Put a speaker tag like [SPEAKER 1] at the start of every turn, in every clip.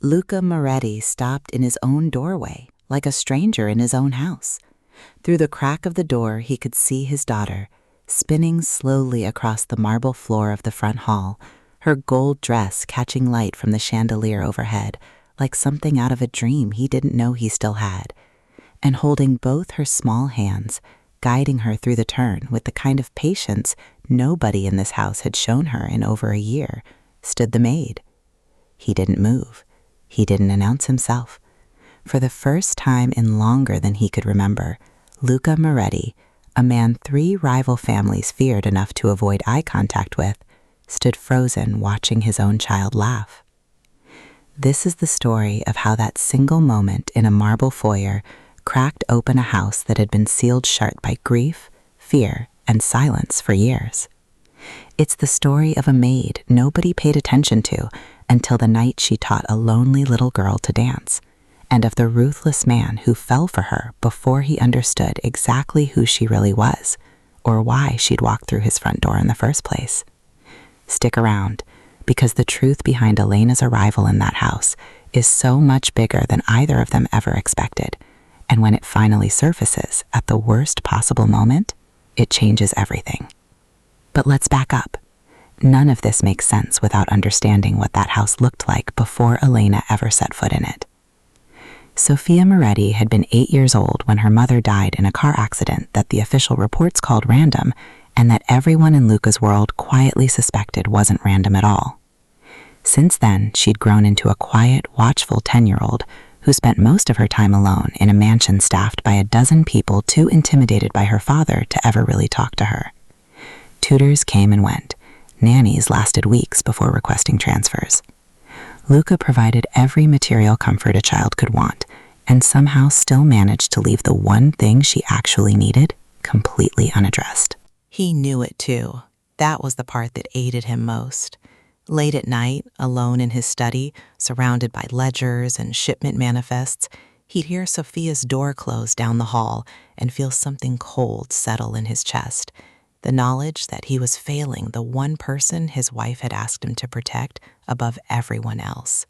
[SPEAKER 1] Luca Moretti stopped in his own doorway, like a stranger in his own house. Through the crack of the door, he could see his daughter, spinning slowly across the marble floor of the front hall, her gold dress catching light from the chandelier overhead, like something out of a dream he didn't know he still had, and holding both her small hands, guiding her through the turn with the kind of patience nobody in this house had shown her in over a year, stood the maid. He didn't move. He didn't announce himself. For the first time in longer than he could remember, Luca Moretti, a man 3 rival families feared enough to avoid eye contact with, stood frozen watching his own child laugh. This is the story of how that single moment in a marble foyer cracked open a house that had been sealed shut by grief, fear, and silence for years. It's the story of a maid nobody paid attention to until the night she taught a lonely little girl to dance, and of the ruthless man who fell for her before he understood exactly who she really was, or why she'd walked through his front door in the first place. Stick around, because the truth behind Elena's arrival in that house is so much bigger than either of them ever expected, and when it finally surfaces at the worst possible moment, it changes everything. But let's back up. None of this makes sense without understanding what that house looked like before Elena ever set foot in it. Sophia Moretti had been 8 years old when her mother died in a car accident that the official reports called random, and that everyone in Luca's world quietly suspected wasn't random at all. Since then, she'd grown into a quiet, watchful 10-year-old who spent most of her time alone in a mansion staffed by a dozen people too intimidated by her father to ever really talk to her. Tutors came and went. Nannies lasted weeks before requesting transfers. Luca provided every material comfort a child could want, and somehow still managed to leave the one thing she actually needed completely unaddressed. He knew it too. That was the part that aided him most. Late at night, alone in his study, surrounded by ledgers and shipment manifests, he'd hear Sophia's door close down the hall and feel something cold settle in his chest. The knowledge that he was failing the one person his wife had asked him to protect above everyone else.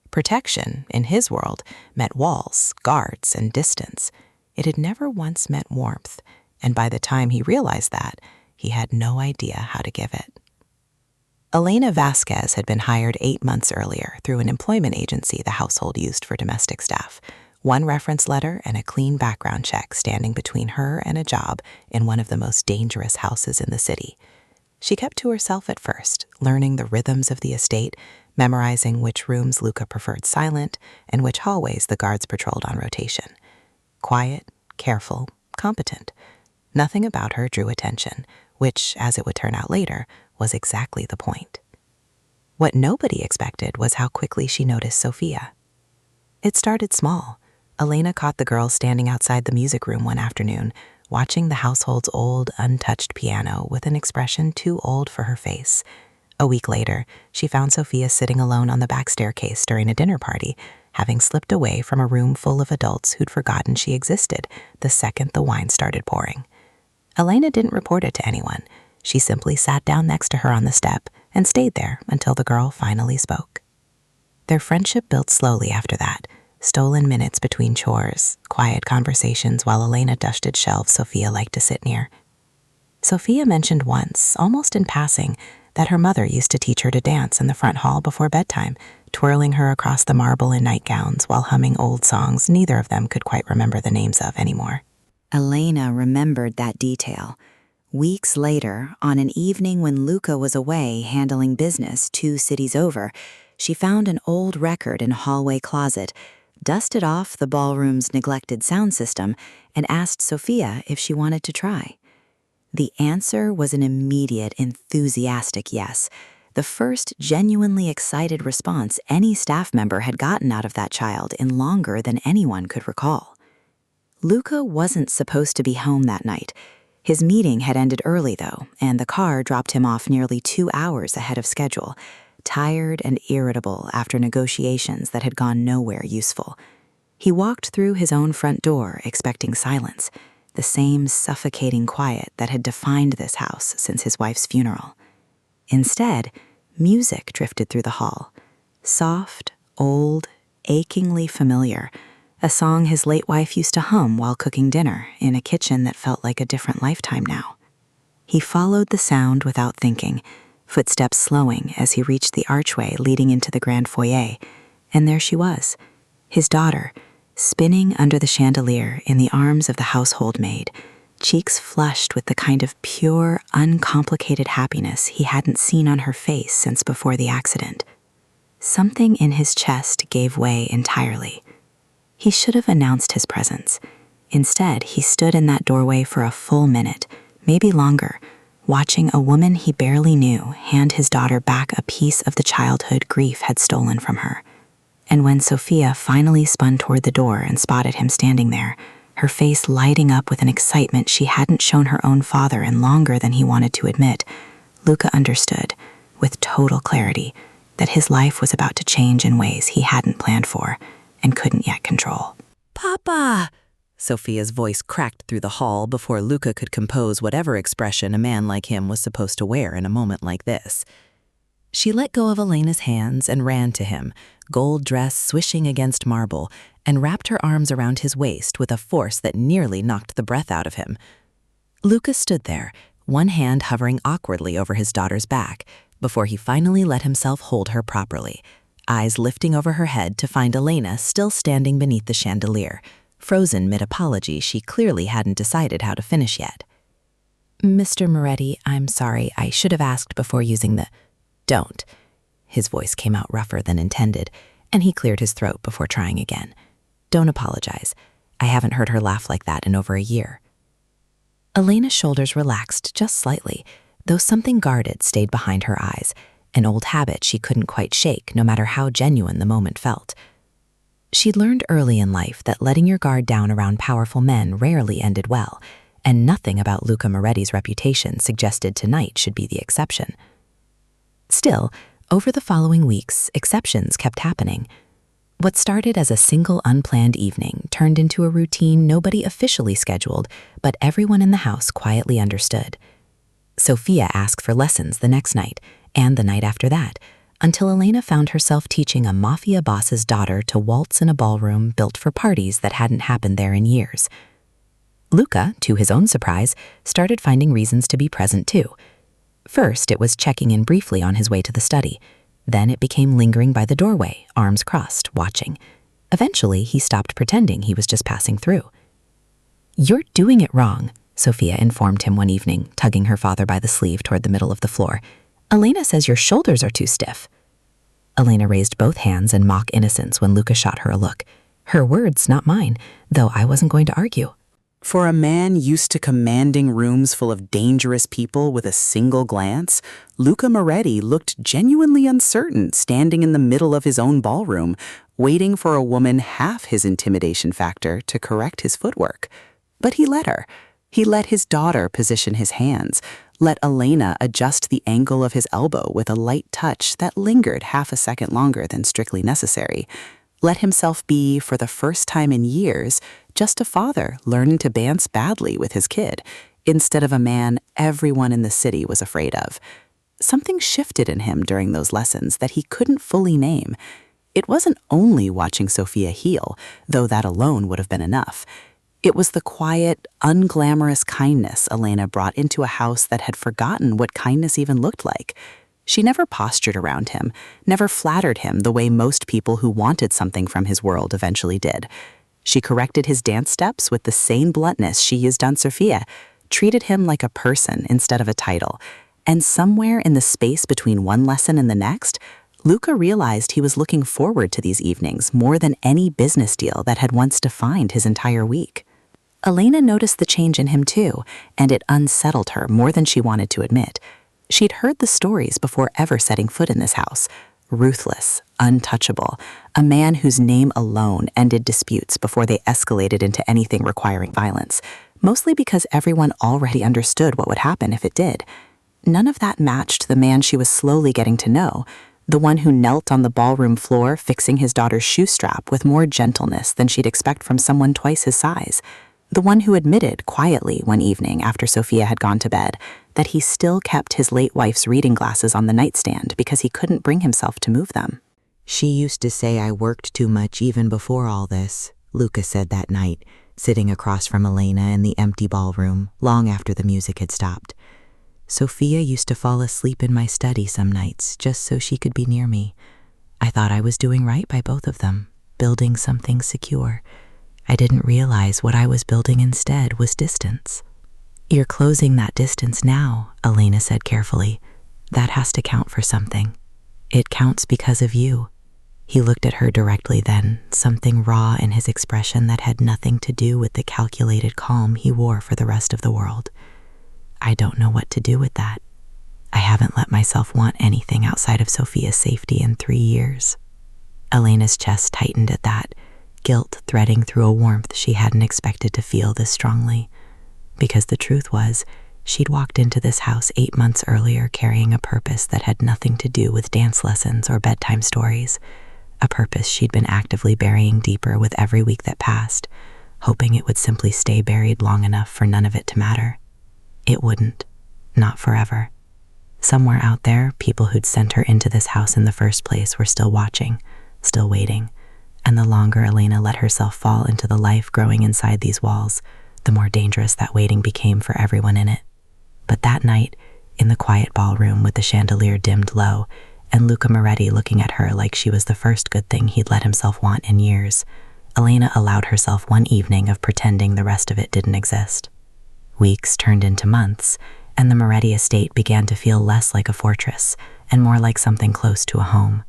[SPEAKER 1] Protection, in his world, meant walls, guards, and distance. It had never once meant warmth, and by the time he realized that, he had no idea how to give it. Elena Vasquez had been hired 8 months earlier through an employment agency the household used for domestic staff. 1 reference letter and a clean background check standing between her and a job in one of the most dangerous houses in the city. She kept to herself at first, learning the rhythms of the estate, memorizing which rooms Luca preferred silent and which hallways the guards patrolled on rotation. Quiet, careful, competent. Nothing about her drew attention, which, as it would turn out later, was exactly the point. What nobody expected was how quickly she noticed Sophia. It started small. Elena caught the girl standing outside the music room one afternoon, watching the household's old, untouched piano with an expression too old for her face. A week later, she found Sophia sitting alone on the back staircase during a dinner party, having slipped away from a room full of adults who'd forgotten she existed the second the wine started pouring. Elena didn't report it to anyone. She simply sat down next to her on the step and stayed there until the girl finally spoke. Their friendship built slowly after that. Stolen minutes between chores, quiet conversations while Elena dusted shelves Sophia liked to sit near. Sophia mentioned once, almost in passing, that her mother used to teach her to dance in the front hall before bedtime, twirling her across the marble in nightgowns while humming old songs neither of them could quite remember the names of anymore.
[SPEAKER 2] Elena remembered that detail. Weeks later, on an evening when Luca was away handling business 2 cities over, she found an old record in a hallway closet, dusted off the ballroom's neglected sound system, and asked Sophia if she wanted to try. The answer was an immediate, enthusiastic yes, the first genuinely excited response any staff member had gotten out of that child in longer than anyone could recall. Luca wasn't supposed to be home that night. His meeting had ended early, though, and the car dropped him off nearly 2 hours ahead of schedule, tired and irritable after negotiations that had gone nowhere useful. He walked through his own front door expecting silence, the same suffocating quiet that had defined this house since his wife's funeral. Instead, music drifted through the hall, soft, old, achingly familiar, a song his late wife used to hum while cooking dinner in a kitchen that felt like a different lifetime now. He followed the sound without thinking, footsteps slowing as he reached the archway leading into the grand foyer, and there she was, his daughter, spinning under the chandelier in the arms of the household maid, cheeks flushed with the kind of pure, uncomplicated happiness he hadn't seen on her face since before the accident. Something in his chest gave way entirely. He should have announced his presence. Instead, he stood in that doorway for a full minute, maybe longer, watching a woman he barely knew hand his daughter back a piece of the childhood grief had stolen from her. And when Sophia finally spun toward the door and spotted him standing there, her face lighting up with an excitement she hadn't shown her own father in longer than he wanted to admit, Luca understood, with total clarity, that his life was about to change in ways he hadn't planned for and couldn't yet control.
[SPEAKER 1] "Papa!" Sophia's voice cracked through the hall before Luca could compose whatever expression a man like him was supposed to wear in a moment like this. She let go of Elena's hands and ran to him, gold dress swishing against marble, and wrapped her arms around his waist with a force that nearly knocked the breath out of him. Luca stood there, one hand hovering awkwardly over his daughter's back, before he finally let himself hold her properly, eyes lifting over her head to find Elena still standing beneath the chandelier, frozen mid-apology she clearly hadn't decided how to finish yet. "Mr. Moretti, I'm sorry, I should have asked before using the—" "Don't." His voice came out rougher than intended, and he cleared his throat before trying again. "Don't apologize. I haven't heard her laugh like that in over a year." Elena's shoulders relaxed just slightly, though something guarded stayed behind her eyes, an old habit she couldn't quite shake no matter how genuine the moment felt. She'd learned early in life that letting your guard down around powerful men rarely ended well, and nothing about Luca Moretti's reputation suggested tonight should be the exception. Still, over the following weeks, exceptions kept happening. What started as a single unplanned evening turned into a routine nobody officially scheduled, but everyone in the house quietly understood. Sophia asked for lessons the next night, and the night after that, until Elena found herself teaching a Mafia boss's daughter to waltz in a ballroom built for parties that hadn't happened there in years. Luca, to his own surprise, started finding reasons to be present too. First, it was checking in briefly on his way to the study. Then it became lingering by the doorway, arms crossed, watching. Eventually, he stopped pretending he was just passing through. "You're doing it wrong," Sophia informed him one evening, tugging her father by the sleeve toward the middle of the floor. "Elena says your shoulders are too stiff." Elena raised both hands in mock innocence when Luca shot her a look. Her words, not mine, though I wasn't going to argue.
[SPEAKER 3] For a man used to commanding rooms full of dangerous people with a single glance, Luca Moretti looked genuinely uncertain standing in the middle of his own ballroom, waiting for a woman half his intimidation factor to correct his footwork. But he let her. He let his daughter position his hands, let Elena adjust the angle of his elbow with a light touch that lingered half a second longer than strictly necessary. Let himself be, for the first time in years, just a father learning to dance badly with his kid, instead of a man everyone in the city was afraid of. Something shifted in him during those lessons that he couldn't fully name. It wasn't only watching Sophia heal, though that alone would have been enough. It was the quiet, unglamorous kindness Elena brought into a house that had forgotten what kindness even looked like. She never postured around him, never flattered him the way most people who wanted something from his world eventually did. She corrected his dance steps with the same bluntness she used on Sophia, treated him like a person instead of a title. And somewhere in the space between one lesson and the next, Luca realized he was looking forward to these evenings more than any business deal that had once defined his entire week. Elena noticed the change in him too, and it unsettled her more than she wanted to admit. She'd heard the stories before ever setting foot in this house. Ruthless, untouchable, a man whose name alone ended disputes before they escalated into anything requiring violence, mostly because everyone already understood what would happen if it did. None of that matched the man she was slowly getting to know, the one who knelt on the ballroom floor fixing his daughter's shoe strap with more gentleness than she'd expect from someone twice his size. The one who admitted quietly one evening after Sophia had gone to bed that he still kept his late wife's reading glasses on the nightstand because he couldn't bring himself to move them.
[SPEAKER 1] She used to say I worked too much even before all this, Luca said that night, sitting across from Elena in the empty ballroom long after the music had stopped. Sophia used to fall asleep in my study some nights just so she could be near me. I thought I was doing right by both of them, building something secure. I didn't realize what I was building instead was distance. You're closing that distance now, Elena said carefully. That has to count for something. It counts because of you. He looked at her directly then, something raw in his expression that had nothing to do with the calculated calm he wore for the rest of the world. I don't know what to do with that. I haven't let myself want anything outside of Sophia's safety in 3 years. Elena's chest tightened at that, guilt threading through a warmth she hadn't expected to feel this strongly. Because the truth was, she'd walked into this house 8 months earlier carrying a purpose that had nothing to do with dance lessons or bedtime stories, a purpose she'd been actively burying deeper with every week that passed, hoping it would simply stay buried long enough for none of it to matter. It wouldn't. Not forever. Somewhere out there, people who'd sent her into this house in the first place were still watching, still waiting, and the longer Elena let herself fall into the life growing inside these walls, the more dangerous that waiting became for everyone in it. But that night, in the quiet ballroom with the chandelier dimmed low, and Luca Moretti looking at her like she was the first good thing he'd let himself want in years, Elena allowed herself one evening of pretending the rest of it didn't exist. Weeks turned into months, and the Moretti estate began to feel less like a fortress and more like something close to a home.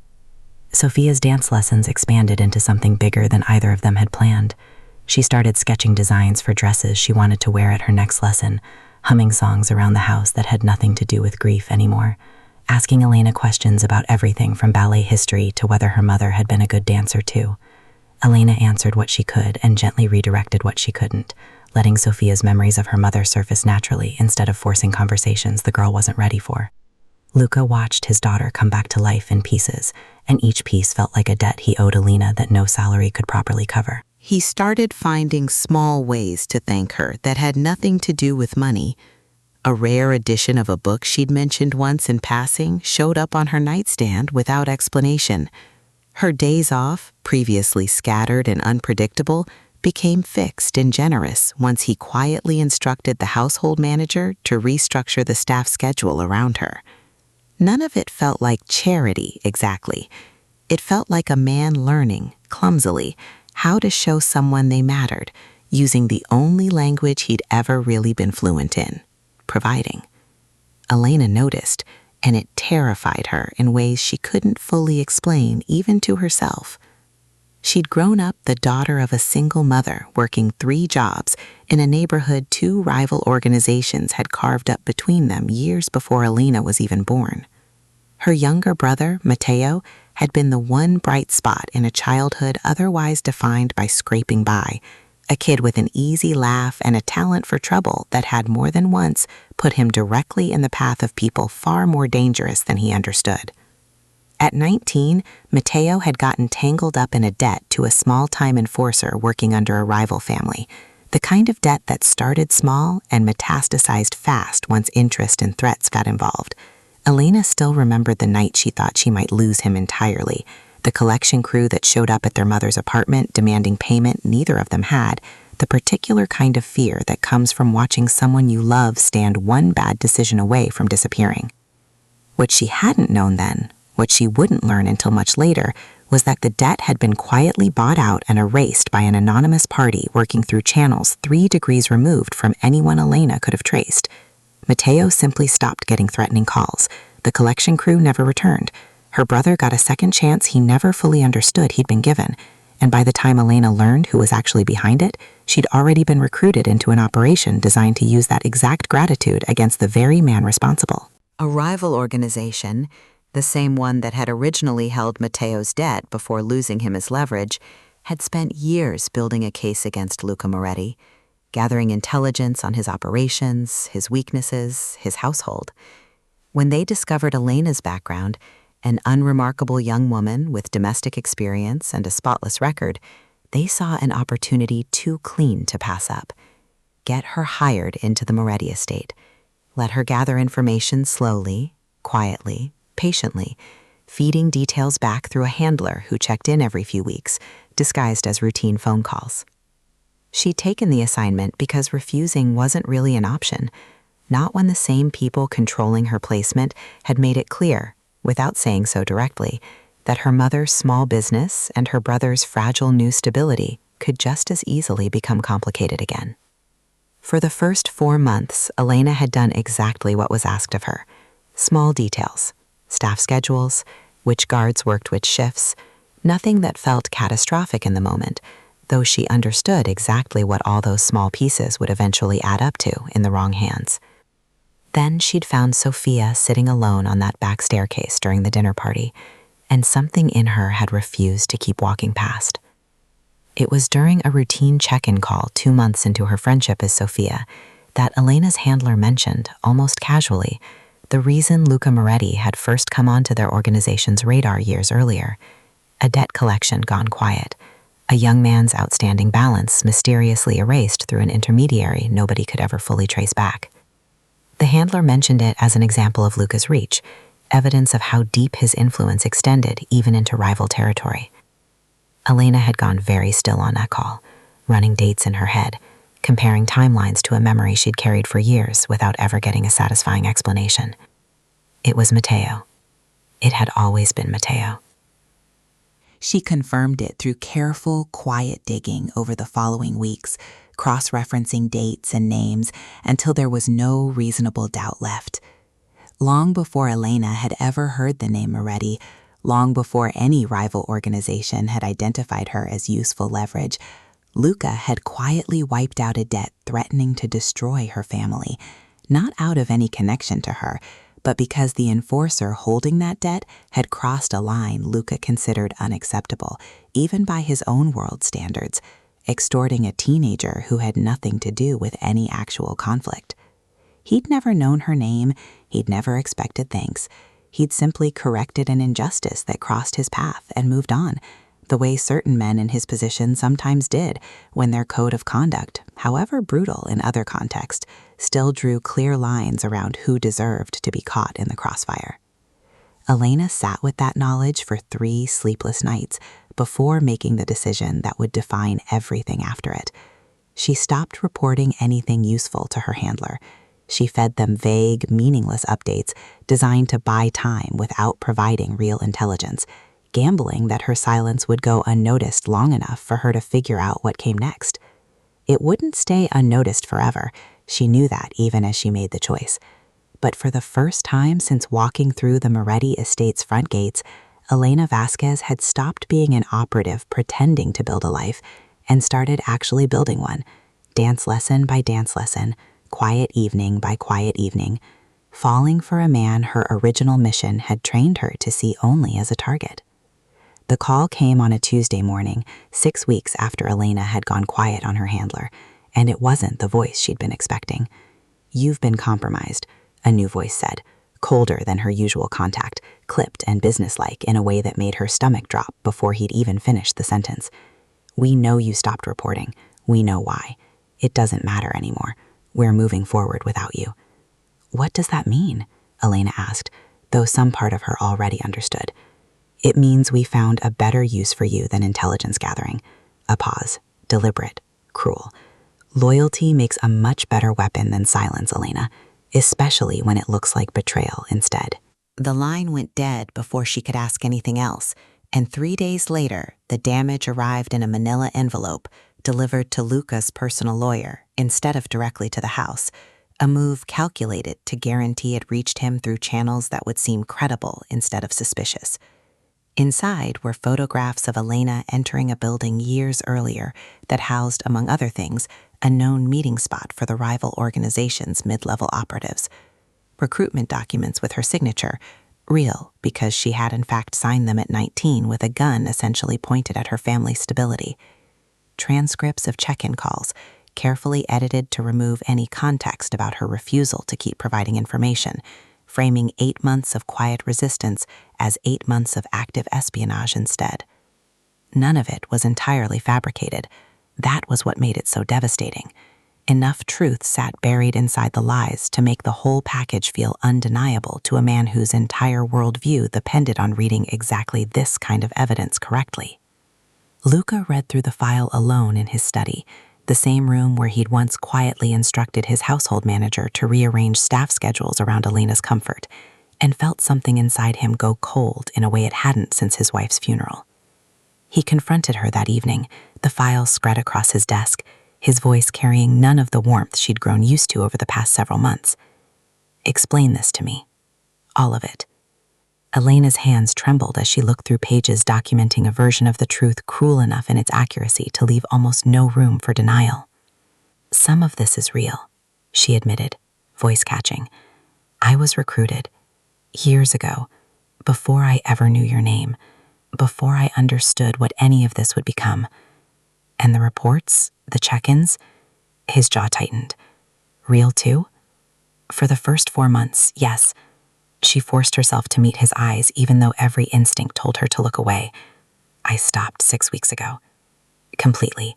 [SPEAKER 1] Sophia's dance lessons expanded into something bigger than either of them had planned. She started sketching designs for dresses she wanted to wear at her next lesson, humming songs around the house that had nothing to do with grief anymore, asking Elena questions about everything from ballet history to whether her mother had been a good dancer too. Elena answered what she could and gently redirected what she couldn't, letting Sophia's memories of her mother surface naturally instead of forcing conversations the girl wasn't ready for. Luca watched his daughter come back to life in pieces, and each piece felt like a debt he owed Elena that no salary could properly cover.
[SPEAKER 2] He started finding small ways to thank her that had nothing to do with money. A rare edition of a book she'd mentioned once in passing showed up on her nightstand without explanation. Her days off, previously scattered and unpredictable, became fixed and generous once he quietly instructed the household manager to restructure the staff schedule around her. None of it felt like charity, exactly. It felt like a man learning, clumsily, how to show someone they mattered, using the only language he'd ever really been fluent in, providing. Elena noticed, and it terrified her in ways she couldn't fully explain even to herself. She'd grown up the daughter of a single mother working 3 jobs in a neighborhood 2 rival organizations had carved up between them years before Elena was even born. Her younger brother, Matteo, had been the one bright spot in a childhood otherwise defined by scraping by, a kid with an easy laugh and a talent for trouble that had more than once put him directly in the path of people far more dangerous than he understood. At 19, Matteo had gotten tangled up in a debt to a small-time enforcer working under a rival family, the kind of debt that started small and metastasized fast once interest and threats got involved. Elena still remembered the night she thought she might lose him entirely, the collection crew that showed up at their mother's apartment demanding payment neither of them had, the particular kind of fear that comes from watching someone you love stand one bad decision away from disappearing. What she hadn't known then, what she wouldn't learn until much later, was that the debt had been quietly bought out and erased by an anonymous party working through channels 3 degrees removed from anyone Elena could have traced. Matteo simply stopped getting threatening calls. The collection crew never returned. Her brother got a second chance he never fully understood he'd been given, and by the time Elena learned who was actually behind it, she'd already been recruited into an operation designed to use that exact gratitude against the very man responsible. A rival organization, the same one that had originally held Matteo's debt before losing him as leverage, had spent years building a case against Luca Moretti, gathering intelligence on his operations, his weaknesses, his household. When they discovered Elena's background, an unremarkable young woman with domestic experience and a spotless record, they saw an opportunity too clean to pass up. Get her hired into the Moretti estate. Let her gather information slowly, quietly, patiently, feeding details back through a handler who checked in every few weeks, disguised as routine phone calls. She'd taken the assignment because refusing wasn't really an option, not when the same people controlling her placement had made it clear, without saying so directly, that her mother's small business and her brother's fragile new stability could just as easily become complicated again. For the first 4 months, Elena had done exactly what was asked of her. Small details, staff schedules, which guards worked which shifts, nothing that felt catastrophic in the moment, though she understood exactly what all those small pieces would eventually add up to in the wrong hands. Then she'd found Sophia sitting alone on that back staircase during the dinner party, and something in her had refused to keep walking past. It was during a routine check-in call 2 months into her friendship as Sophia that Elena's handler mentioned, almost casually, the reason Luca Moretti had first come onto their organization's radar years earlier: a debt collection gone quiet, a young man's outstanding balance mysteriously erased through an intermediary nobody could ever fully trace back. The handler mentioned it as an example of Luca's reach, evidence of how deep his influence extended even into rival territory. Elena had gone very still on that call, running dates in her head, comparing timelines to a memory she'd carried for years without ever getting a satisfying explanation. It was Matteo. It had always been Matteo. She confirmed it through careful, quiet digging over the following weeks, cross-referencing dates and names until there was no reasonable doubt left. Long before Elena had ever heard the name Moretti, long before any rival organization had identified her as useful leverage, Luca had quietly wiped out a debt threatening to destroy her family, not out of any connection to her, but because the enforcer holding that debt had crossed a line Luca considered unacceptable, even by his own world standards, extorting a teenager who had nothing to do with any actual conflict. He'd never known her name, he'd never expected thanks. He'd simply corrected an injustice that crossed his path and moved on, the way certain men in his position sometimes did when their code of conduct, however brutal in other contexts, still drew clear lines around who deserved to be caught in the crossfire. Elena sat with that knowledge for 3 sleepless nights before making the decision that would define everything after it. She stopped reporting anything useful to her handler. She fed them vague, meaningless updates designed to buy time without providing real intelligence, gambling that her silence would go unnoticed long enough for her to figure out what came next. It wouldn't stay unnoticed forever. She knew that even as she made the choice. But for the first time since walking through the Moretti estate's front gates, Elena Vasquez had stopped being an operative pretending to build a life and started actually building one, dance lesson by dance lesson, quiet evening by quiet evening, falling for a man her original mission had trained her to see only as a target. The call came on a Tuesday morning, 6 weeks after Elena had gone quiet on her handler, and it wasn't the voice she'd been expecting. "You've been compromised," a new voice said, colder than her usual contact, clipped and businesslike in a way that made her stomach drop before he'd even finished the sentence. "We know you stopped reporting. We know why. It doesn't matter anymore. We're moving forward without you." "What does that mean?" Elena asked, though some part of her already understood. "It means we found a better use for you than intelligence gathering." A pause, deliberate, cruel. "Loyalty makes a much better weapon than silence, Elena, especially when it looks like betrayal instead." The line went dead before she could ask anything else, and 3 days later, the damage arrived in a manila envelope delivered to Luca's personal lawyer instead of directly to the house, a move calculated to guarantee it reached him through channels that would seem credible instead of suspicious. Inside were photographs of Elena entering a building years earlier that housed, among other things, a known meeting spot for the rival organization's mid-level operatives. Recruitment documents with her signature, real because she had in fact signed them at 19 with a gun essentially pointed at her family's stability. Transcripts of check-in calls, carefully edited to remove any context about her refusal to keep providing information, framing 8 months of quiet resistance as 8 months of active espionage instead. None of it was entirely fabricated. That was what made it so devastating.
[SPEAKER 1] Enough truth sat buried inside the lies to make the whole package feel undeniable to a man whose entire worldview depended on reading exactly this kind of evidence correctly. Luca read through the file alone in his study, the same room where he'd once quietly instructed his household manager to rearrange staff schedules around Elena's comfort, and felt something inside him go cold in a way it hadn't since his wife's funeral. He confronted her that evening, the file spread across his desk, his voice carrying none of the warmth she'd grown used to over the past several months. "Explain this to me. All of it." Elena's hands trembled as she looked through pages documenting a version of the truth cruel enough in its accuracy to leave almost no room for denial. "Some of this is real," she admitted, voice catching. "I was recruited years ago, before I ever knew your name, before I understood what any of this would become. And the reports, the check-ins," his jaw tightened. "Real too?" "For the first 4 months, yes." She forced herself to meet his eyes even though every instinct told her to look away. "I stopped 6 weeks ago. Completely.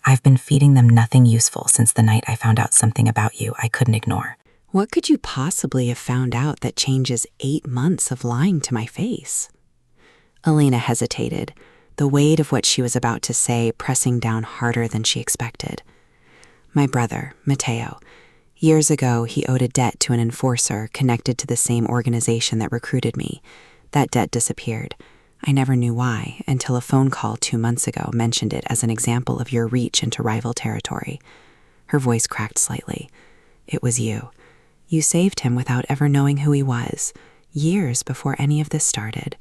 [SPEAKER 1] I've been feeding them nothing useful since the night I found out something about you I couldn't ignore."
[SPEAKER 2] What could you possibly have found out that changes 8 months of lying to my face? Elena hesitated, the weight of what she was about to say pressing down harder than she expected. "My brother, Matteo. Years ago, he owed a debt to an enforcer connected to the same organization that recruited me. That debt disappeared. I never knew why until a phone call 2 months ago mentioned it as an example of your reach into rival territory." Her voice cracked slightly. "It was you. You saved him without ever knowing who he was, years before any of this started.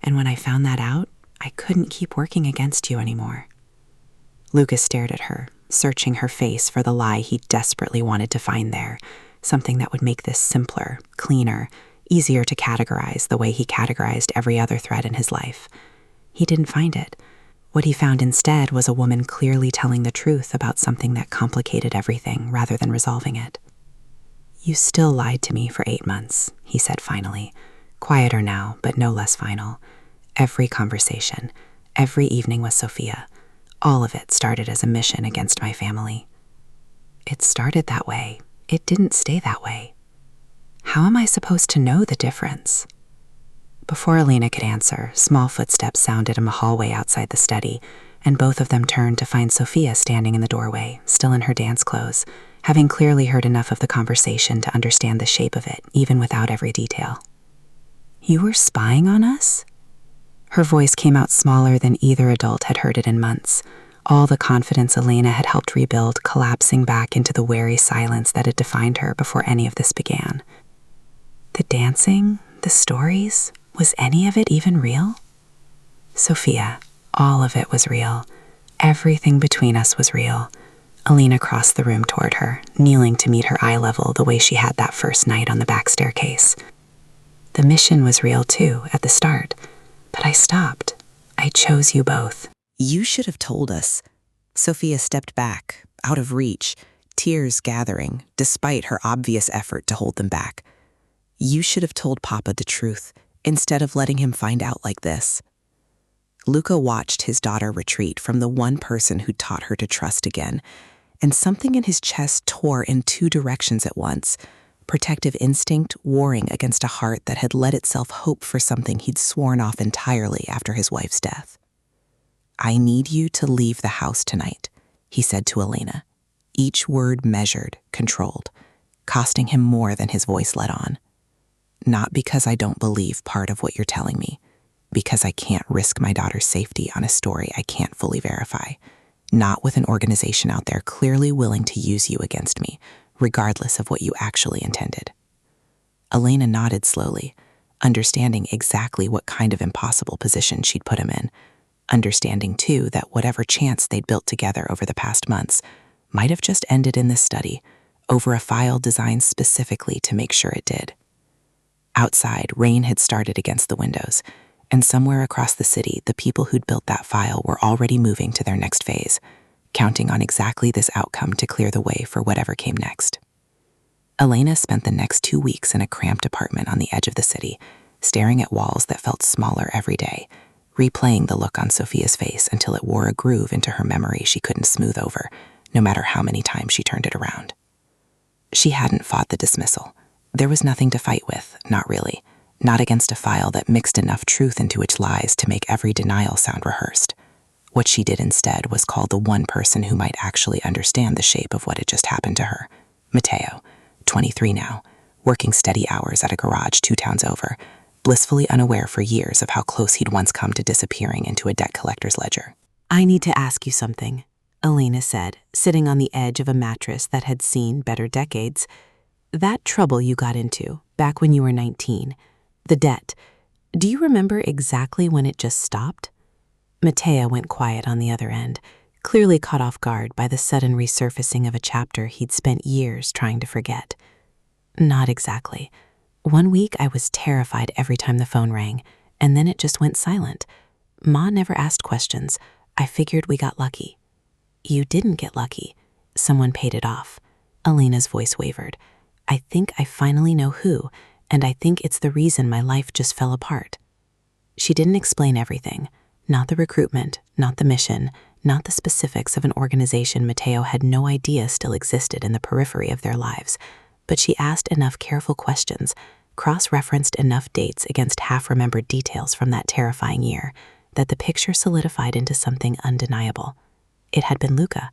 [SPEAKER 2] And when I found that out, I couldn't keep working against you anymore." Lucas stared at her, searching her face for the lie he desperately wanted to find there, something that would make this simpler, cleaner, easier to categorize the way he categorized every other thread in his life. He didn't find it. What he found instead was a woman clearly telling the truth about something that complicated everything rather than resolving it. "You still lied to me for 8 months, he said finally, quieter now, but no less final. "Every conversation, every evening with Sophia, all of it started as a mission against my family." "It started that way. It didn't stay that way. How am I supposed to know the difference?" Before Elena could answer, small footsteps sounded in the hallway outside the study, and both of them turned to find Sophia standing in the doorway, still in her dance clothes, having clearly heard enough of the conversation to understand the shape of it, even without every detail. "You were spying on us?" Her voice came out smaller than either adult had heard it in months, all the confidence Elena had helped rebuild collapsing back into the wary silence that had defined her before any of this began. "The dancing, the stories, was any of it even real?" "Sophia, all of it was real. Everything between us was real." Elena crossed the room toward her, kneeling to meet her eye level the way she had that first night on the back staircase. "The mission was real too, at the start. But I stopped. I chose you both."
[SPEAKER 3] "You should have told us." Sophia stepped back, out of reach, tears gathering, despite her obvious effort to hold them back. "You should have told Papa the truth, instead of letting him find out like this." Luca watched his daughter retreat from the one person who taught her to trust again, and something in his chest tore in 2 directions at once, protective instinct warring against a heart that had let itself hope for something he'd sworn off entirely after his wife's death. "I need you to leave the house tonight," he said to Elena, each word measured, controlled, costing him more than his voice let on. "Not because I don't believe part of what you're telling me, because I can't risk my daughter's safety on a story I can't fully verify, not with an organization out there clearly willing to use you against me, regardless of what you actually intended." Elena nodded slowly, understanding exactly what kind of impossible position she'd put him in, understanding too that whatever chance they'd built together over the past months might have just ended in this study, over a file designed specifically to make sure it did. Outside, rain had started against the windows, and somewhere across the city, the people who'd built that file were already moving to their next phase, counting on exactly this outcome to clear the way for whatever came next. Elena spent the next 2 weeks in a cramped apartment on the edge of the city, staring at walls that felt smaller every day, replaying the look on Sophia's face until it wore a groove into her memory she couldn't smooth over,
[SPEAKER 1] no matter how many times she turned it around. She hadn't fought the dismissal. There was nothing to fight with, not really. Not against a file that mixed enough truth into its lies to make every denial sound rehearsed. What she did instead was call the one person who might actually understand the shape of what had just happened to her. Mateo, 23 now, working steady hours at a garage 2 towns over, blissfully unaware for years of how close he'd once come to disappearing into a debt collector's ledger.
[SPEAKER 4] "I need to ask you something," Elena said, sitting on the edge of a mattress that had seen better decades. "That trouble you got into, back when you were 19, the debt, do you remember exactly when it just stopped?" Mateo went quiet on the other end, clearly caught off guard by the sudden resurfacing of a chapter he'd spent years trying to forget. "Not exactly. One week I was terrified every time the phone rang, and then it just went silent. Ma never asked questions. I figured we got lucky." "You didn't get lucky. Someone paid it off." Elena's voice wavered. "I think I finally know who, and I think it's the reason my life just fell apart." She didn't explain everything. Not the recruitment, not the mission, not the specifics of an organization Mateo had no idea still existed in the periphery of their lives, but she asked enough careful questions, cross-referenced enough dates against half-remembered details from that terrifying year, that the picture solidified into something undeniable. It had been Luca.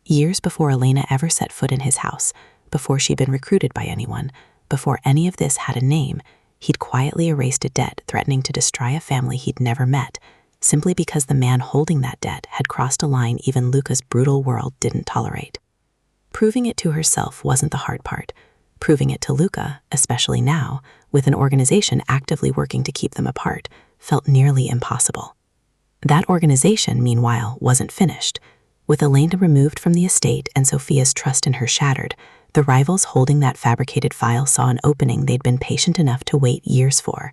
[SPEAKER 4] Years before Elena ever set foot in his house, before she'd been recruited by anyone, before any of this had a name, he'd quietly erased a debt threatening to destroy a family he'd never met, simply because the man holding that debt had crossed a line even Luca's brutal world didn't tolerate. Proving it to herself wasn't the hard part. Proving it to Luca, especially now, with an organization actively working to keep them apart, felt nearly impossible. That organization, meanwhile, wasn't finished. With Elena removed from the estate and Sophia's trust in her shattered, the rivals holding that fabricated file saw an opening they'd been patient enough to wait years for.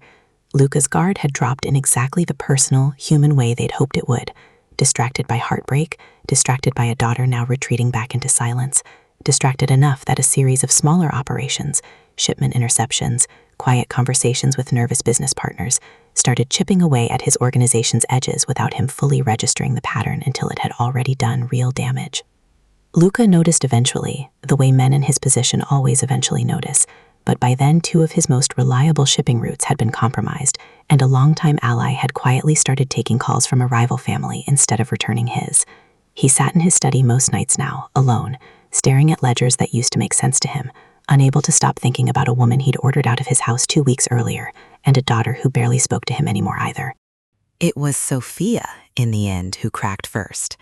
[SPEAKER 4] Luca's guard had dropped in exactly the personal, human way they'd hoped it would, distracted by heartbreak, distracted by a daughter now retreating back into silence, distracted enough that a series of smaller operations, shipment interceptions, quiet conversations with nervous business partners, started chipping away at his organization's edges without him fully registering the pattern until it had already done real damage. Luca noticed eventually, the way men in his position always eventually notice, but by then 2 of his most reliable shipping routes had been compromised, and a longtime ally had quietly started taking calls from a rival family instead of returning his. He sat in his study most nights now, alone, staring at ledgers that used to make sense to him, unable to stop thinking about a woman he'd ordered out of his house 2 weeks earlier, and a daughter who barely spoke to him anymore either.
[SPEAKER 2] It was Sophia, in the end, who cracked first.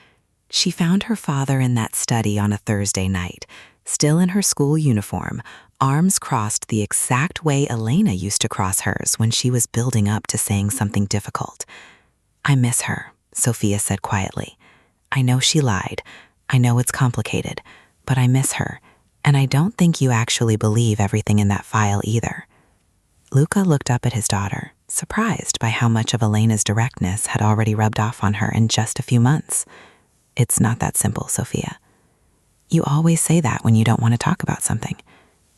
[SPEAKER 2] She found her father in that study on a Thursday night, still in her school uniform, arms crossed the exact way Elena used to cross hers when she was building up to saying something difficult. "I miss her," Sophia said quietly. "I know she lied. I know it's complicated, but I miss her, and I don't think you actually believe everything in that file either." Luca looked up at his daughter, surprised by how much of Elena's directness had already rubbed off on her in just a few months. "It's not that simple, Sophia. You always say that when you don't want to talk about something."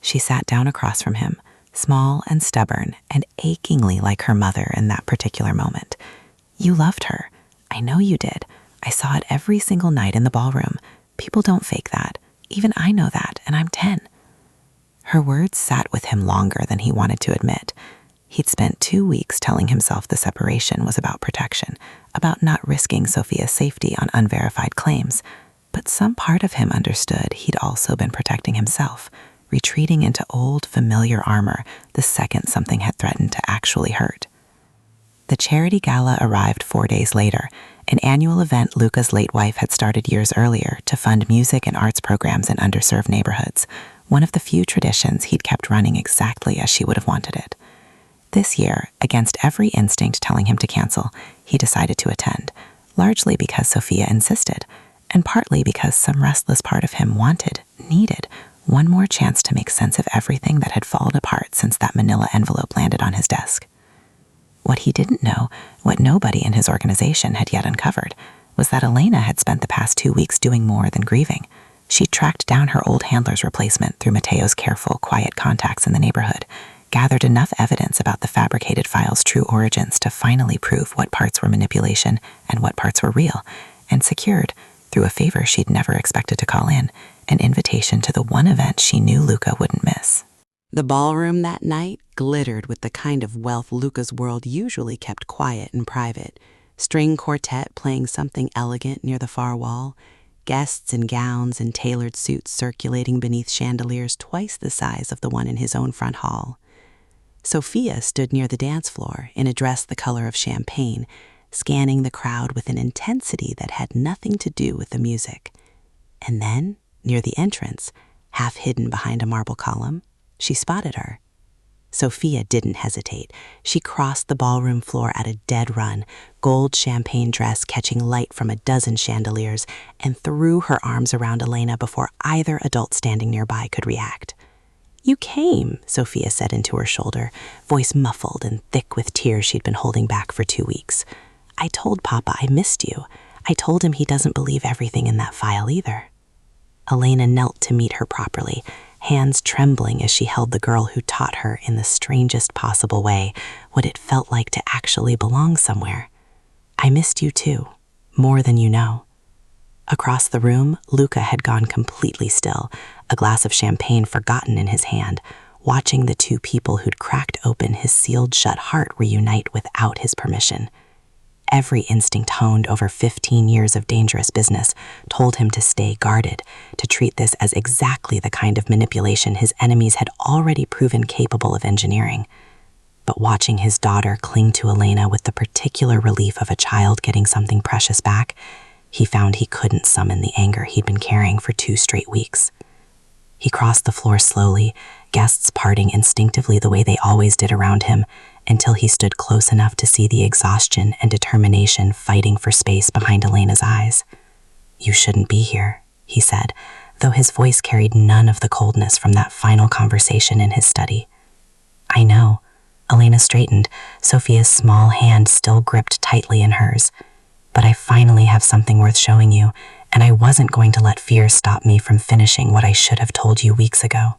[SPEAKER 2] She sat down across from him, small and stubborn and achingly like her mother in that particular moment. "You loved her. I know you did. I saw it every single night in the ballroom. People don't fake that. Even I know that, and I'm 10. Her words sat with him longer than he wanted to admit. He'd spent 2 weeks telling himself the separation was about protection, about not risking Sophia's safety on unverified claims. But some part of him understood he'd also been protecting himself, retreating into old, familiar armor the second something had threatened to actually hurt. The charity gala arrived 4 days later, an annual event Luca's late wife had started years earlier to fund music and arts programs in underserved neighborhoods, one of the few traditions he'd kept running exactly as she would have wanted it. This year, against every instinct telling him to cancel, he decided to attend, largely because Sophia insisted, and partly because some restless part of him needed, one more chance to make sense of everything that had fallen apart since that manila envelope landed on his desk. What he didn't know, what nobody in his organization had yet uncovered, was that Elena had spent the past 2 weeks doing more than grieving. She tracked down her old handler's replacement through Mateo's careful, quiet contacts in the neighborhood, gathered enough evidence about the fabricated file's true origins to finally prove what parts were manipulation and what parts were real, and secured,
[SPEAKER 4] through a favor she'd never expected to call in, an invitation to the one event she knew Luca wouldn't miss. The ballroom that night glittered with the kind of wealth Luca's world usually kept quiet and private. String quartet playing something elegant near the far wall, guests in gowns and tailored suits circulating beneath chandeliers twice the size of the one in his own front hall. Sophia stood near the dance floor in a dress the color of champagne, scanning the crowd with an intensity that had nothing to do with the music. And then, near the entrance, half hidden behind a marble column, she spotted her. Sophia didn't hesitate. She crossed the ballroom floor at a dead run, gold champagne dress catching light from a dozen chandeliers, and threw her arms around Elena before either adult standing nearby could react. "You came," Sophia said into her shoulder, voice muffled and thick with tears she'd been holding back for 2 weeks. "I told Papa I missed you. I told him he doesn't believe everything in that file either." Elena knelt to meet her properly, hands trembling as she held the girl who taught her in the strangest possible way what it felt like to actually belong somewhere. "I missed you too, more than you know." Across the room, Luca had gone completely still, a glass of champagne forgotten in his hand, watching the two people who'd cracked open his sealed-shut heart reunite without his permission. Every instinct honed over 15 years of dangerous business told him to stay guarded, to treat this as exactly the kind of manipulation his enemies had already proven capable of engineering. But watching his daughter cling to Elena with the particular relief of a child getting something precious back, he found he couldn't summon the anger he'd been carrying for 2 straight weeks. He crossed the floor slowly, guests parting instinctively the way they always did around him, until he stood close enough to see the exhaustion and determination fighting for space behind Elena's eyes. "You shouldn't be here," he said, though his voice carried none of the coldness from that final conversation in his study. "I know." Elena straightened, Sophia's small hand still gripped tightly in hers. "But I finally have something worth showing you, and I wasn't going to let fear stop me from finishing what I should have told you weeks ago."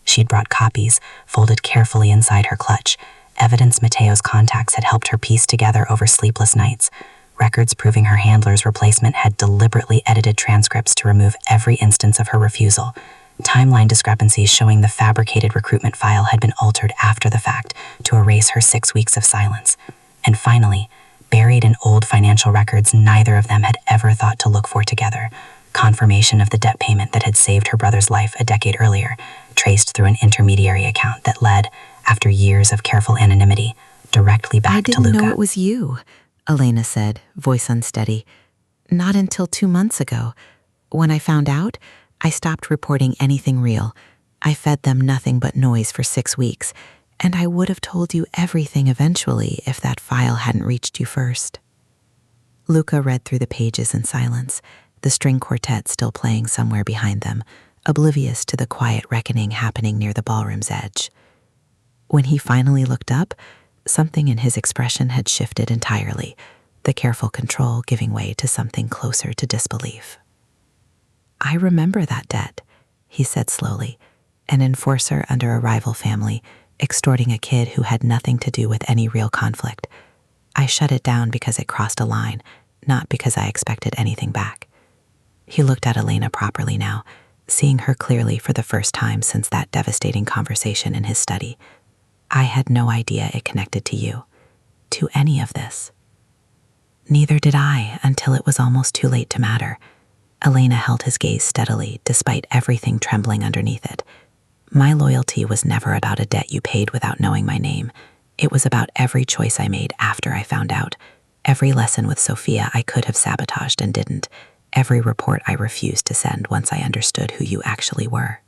[SPEAKER 4] She'd brought copies, folded carefully inside her clutch, evidence Mateo's contacts had helped her piece together over sleepless nights, records proving her handler's replacement had deliberately edited transcripts to remove every instance of her refusal, timeline discrepancies showing the fabricated recruitment file had been altered after the fact to erase her 6 weeks of silence, and finally, buried in old financial records neither of them had ever thought to look for together, confirmation of the debt payment that had saved her brother's life a decade earlier, traced through an intermediary account that led, after years of careful anonymity, directly back to Luca.
[SPEAKER 2] "I didn't know it was you," Elena said, voice unsteady. "Not until 2 months ago. When I found out, I stopped reporting anything real. I fed them nothing but noise for 6 weeks, and I would have told you everything eventually if that file hadn't reached you first." Luca read through the pages in silence, the string quartet still playing somewhere behind them, oblivious to the quiet reckoning happening near the ballroom's edge. When he finally looked up, something in his expression had shifted entirely, the careful control giving way to something closer to disbelief. "I remember that debt," he said slowly, "an enforcer under a rival family, extorting a kid who had nothing to do with any real conflict. I shut it down because it crossed a line, not because I expected anything back." He looked at Elena properly now, seeing her clearly for the first time since that devastating conversation in his study. "I had no idea it connected to you, to any of this." "Neither did I until it was almost too late to matter." Elena held his gaze steadily, despite everything trembling underneath it. "My loyalty was never about a debt you paid without knowing my name. It was about every choice I made after I found out, every lesson with Sophia I could have sabotaged and didn't, every report I refused to send once I understood who you actually were."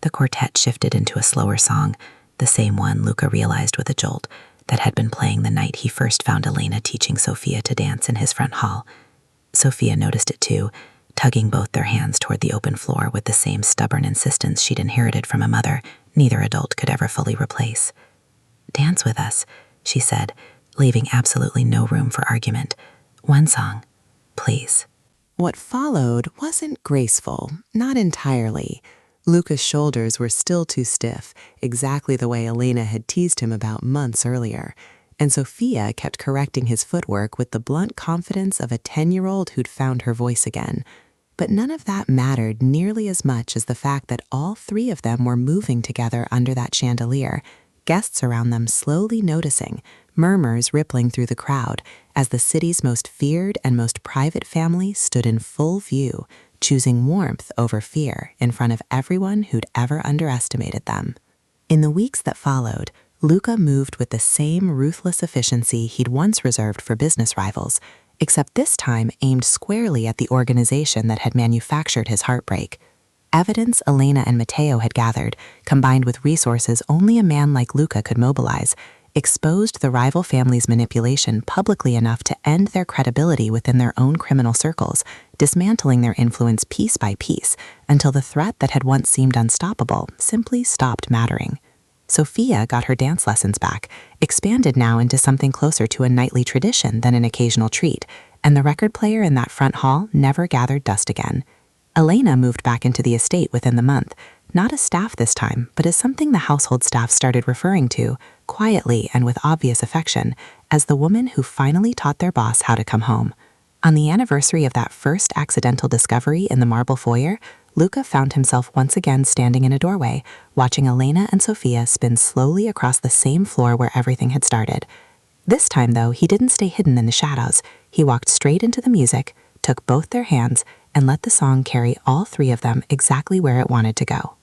[SPEAKER 2] The quartet shifted into a slower song, the same one Luca realized with a jolt that had been playing the night he first found Elena teaching Sophia to dance in his front hall. Sophia noticed it too, tugging both their hands toward the open floor with the same stubborn insistence she'd inherited from a mother neither adult could ever fully replace. "Dance with us," she said, leaving absolutely no room for argument. "One song, please."
[SPEAKER 4] What followed wasn't graceful, not entirely. Luca's shoulders were still too stiff, exactly the way Elena had teased him about months earlier.
[SPEAKER 1] and Sophia kept correcting his footwork with the blunt confidence of a 10-year-old who'd found her voice again. But none of that mattered nearly as much as the fact that all three of them were moving together under that chandelier, guests around them slowly noticing, murmurs rippling through the crowd as the city's most feared and most private family stood in full view, choosing warmth over fear in front of everyone who'd ever underestimated them. In the weeks that followed, Luca moved with the same ruthless efficiency he'd once reserved for business rivals, except this time aimed squarely at the organization that had manufactured his heartbreak. Evidence Elena and Matteo had gathered, combined with resources only a man like Luca could mobilize, exposed the rival family's manipulation publicly enough to end their credibility within their own criminal circles, dismantling their influence piece by piece until the threat that had once seemed unstoppable simply stopped mattering. Sophia got her dance lessons back, expanded now into something closer to a nightly tradition than an occasional treat, and the record player in that front hall never gathered dust again. Elena moved back into the estate within the month, not as staff this time, but as something the household staff started referring to, quietly and with obvious affection, as the woman who finally taught their boss how to come home. On the anniversary of that first accidental discovery in the marble foyer, Luca found himself once again standing in a doorway, watching Elena and Sophia spin slowly across the same floor where everything had started. This time, though, he didn't stay hidden in the shadows. He walked straight into the music, took both their hands, and let the song carry all three of them exactly where it wanted to go.